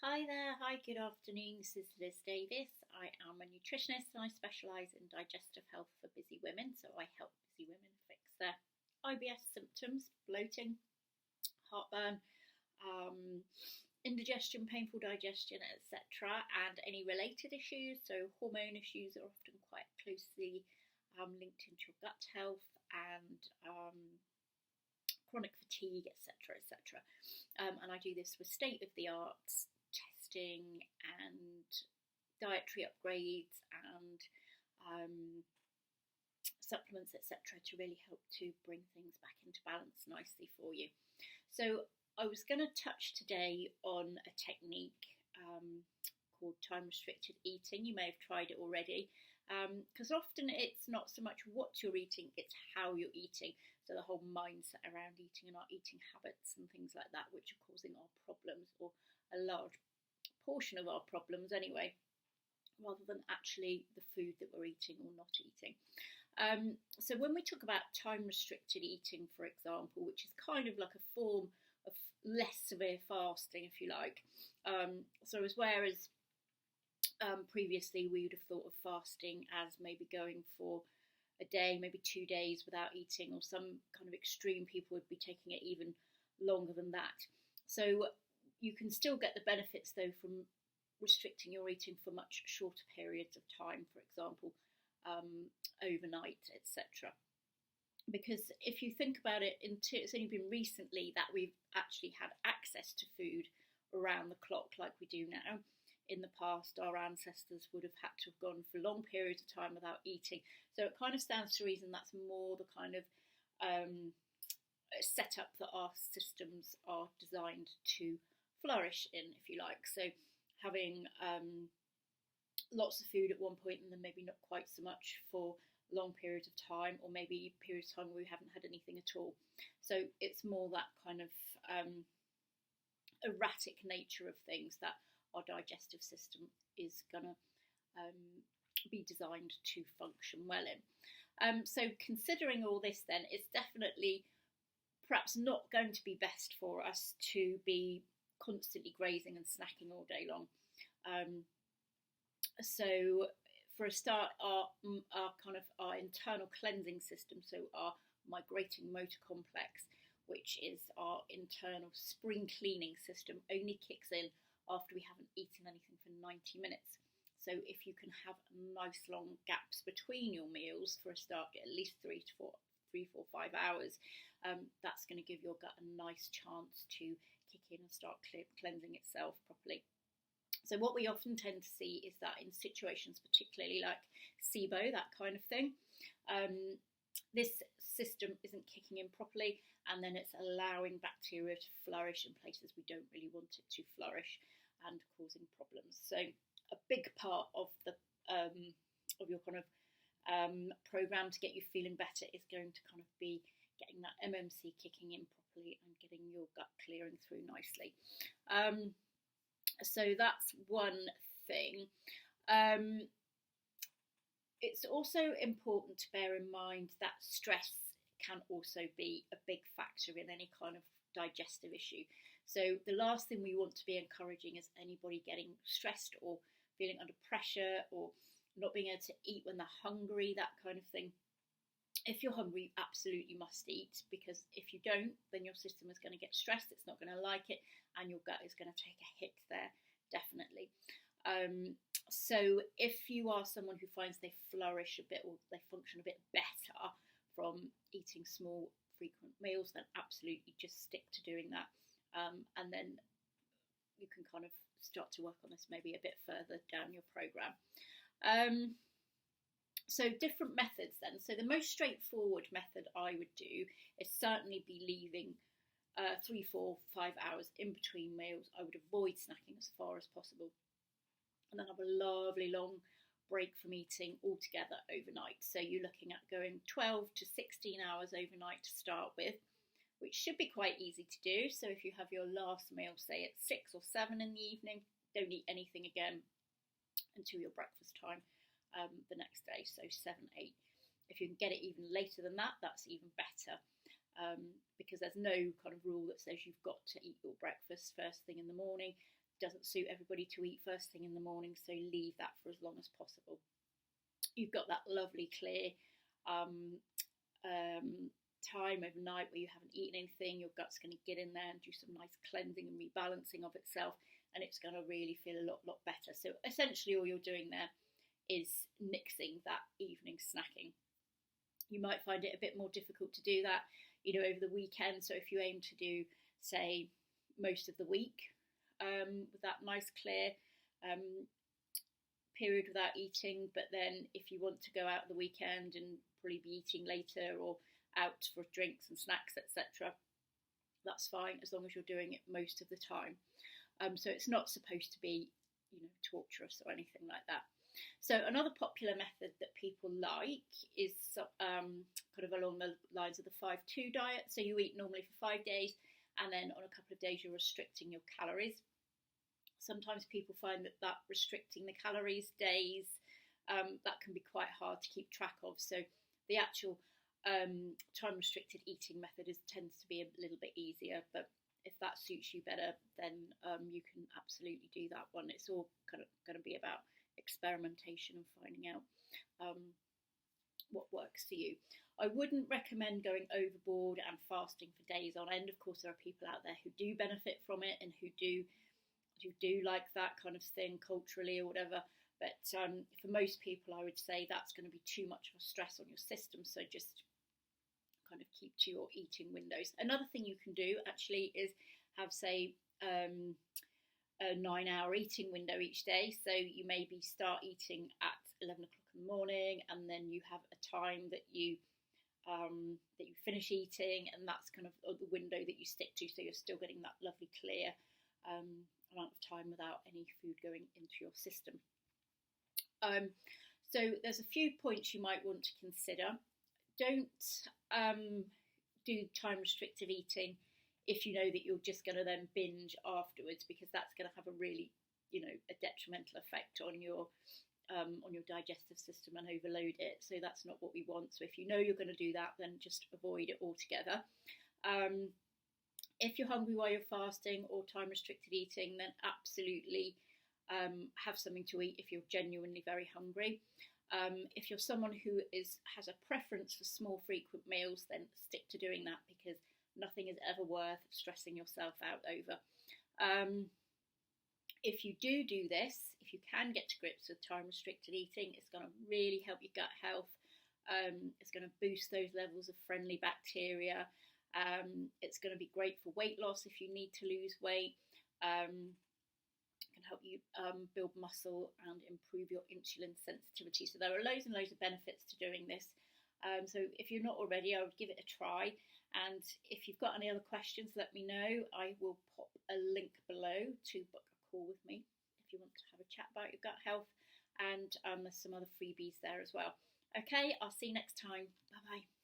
Hi there, hi, good afternoon. This is Liz Davis. I am a nutritionist and I specialise in digestive health for busy women. So I help busy women fix their IBS symptoms, bloating, heartburn, um, indigestion, painful digestion, etc., and any related issues. So hormone issues are often quite closely linked into your gut health and chronic fatigue, etc., etc. And I do this with state of the art testing and dietary upgrades and supplements, etc., to really help to bring things back into balance nicely for you. So I was going to touch today on a technique called time restricted eating. You may have tried it already, because often it's not so much what you're eating, it's how you're eating. So the whole mindset around eating and our eating habits and things like that, which are causing our problems, or a large portion of our problems anyway, rather than actually the food that we're eating or not eating. So when we talk about time restricted eating, for example, which is kind of like a form of less severe fasting, if you like. So as whereas previously we would have thought of fasting as maybe going for a day, maybe 2 days without eating, or some kind of extreme people would be taking it even longer than that. So you can still get the benefits though from restricting your eating for much shorter periods of time, for example, overnight, etc. Because if you think about it, it's only been recently that we've actually had access to food around the clock like we do now. In the past, our ancestors would have had to have gone for long periods of time without eating. So it kind of stands to reason that's more the kind of setup that our systems are designed to flourish in, if you like. So having lots of food at one point and then maybe not quite so much for long periods of time, or maybe periods of time where we haven't had anything at all. So it's more that kind of erratic nature of things that our digestive system is going to be designed to function well in. So considering all this then, it's definitely perhaps not going to be best for us to be constantly grazing and snacking all day long. So for a start, our internal cleansing system, so our migrating motor complex, which is our internal spring cleaning system, only kicks in after we haven't eaten anything for 90 minutes. So if you can have nice long gaps between your meals for a start, at least 3, 4, 5 hours, that's going to give your gut a nice chance to kick in and start cleansing itself properly. So what we often tend to see is that in situations particularly like SIBO, that kind of thing, this system isn't kicking in properly, and then it's allowing bacteria to flourish in places we don't really want it to flourish, and causing problems. So a big part of the of your kind of program to get you feeling better is going to kind of be getting that MMC kicking in properly and getting your gut clearing through nicely. So that's one thing. It's also important to bear in mind that stress can also be a big factor in any kind of digestive issue. So the last thing we want to be encouraging is anybody getting stressed or feeling under pressure or not being able to eat when they're hungry, that kind of thing. If you're hungry, you absolutely must eat, because if you don't, then your system is going to get stressed, it's not going to like it, and your gut is going to take a hit there, definitely. So if you are someone who finds they flourish a bit, or they function a bit better from eating small, frequent meals, then absolutely just stick to doing that. And then you can kind of start to work on this maybe a bit further down your program. So different methods then. So the most straightforward method I would do is certainly be leaving 3, 4, 5 hours in between meals. I would avoid snacking as far as possible, and then have a lovely long break from eating altogether overnight. So you're looking at going 12 to 16 hours overnight to start with, which should be quite easy to do. So if you have your last meal, say at 6 or 7 in the evening, don't eat anything again until your breakfast time the next day, so 7, 8. If you can get it even later than that, that's even better, because there's no kind of rule that says you've got to eat your breakfast first thing in the morning. doesn't suit everybody to eat first thing in the morning, so leave that for as long as possible. You've got that lovely clear time overnight where you haven't eaten anything. Your gut's going to get in there and do some nice cleansing and rebalancing of itself, and it's going to really feel a lot better. So essentially all you're doing there is nixing that evening snacking. You might find it a bit more difficult to do that, over the weekend. So if you aim to do, say, most of the week with that nice clear period without eating, but then if you want to go out the weekend and probably be eating later or out for drinks and snacks, etc., that's fine, as long as you're doing it most of the time. So it's not supposed to be, torturous or anything like that. So another popular method that people like is kind of along the lines of the 5-2 diet. So you eat normally for 5 days, and then on a couple of days you're restricting your calories. Sometimes people find that restricting the calories days, that can be quite hard to keep track of. So the actual time restricted eating method tends to be a little bit easier, but if that suits you better, then you can absolutely do that one. It's all kind of going to be about experimentation and finding out what works for you. I wouldn't recommend going overboard and fasting for days on end. Of course, there are people out there who do benefit from it and who do like that kind of thing culturally or whatever. But for most people, I would say that's going to be too much of a stress on your system. So just kind of keep to your eating windows. Another thing you can do actually is have, say, a 9-hour eating window each day. So you maybe start eating at 11 o'clock in the morning, and then you have a time that you finish eating, and that's kind of the window that you stick to. So you're still getting that lovely clear amount of time without any food going into your system. So there's a few points you might want to consider. Don't do time restrictive eating if you know that you're just going to then binge afterwards, because that's going to have a really, a detrimental effect on your digestive system and overload it. So that's not what we want. So if you know you're going to do that, then just avoid it altogether. If you're hungry while you're fasting or time restricted eating, then absolutely have something to eat if you're genuinely very hungry. If you're someone who has a preference for small frequent meals, then stick to doing that, because nothing is ever worth stressing yourself out over. If you do this, if you can get to grips with time restricted eating, it's going to really help your gut health. It's going to boost those levels of friendly bacteria. It's going to be great for weight loss if you need to lose weight. Can help you build muscle and improve your insulin sensitivity. So there are loads and loads of benefits to doing this. So if you're not already, I would give it a try. And if you've got any other questions, let me know. I will pop a link below to book a call with me if you want to have a chat about your gut health. And there's some other freebies there as well. Okay, I'll see you next time. Bye bye.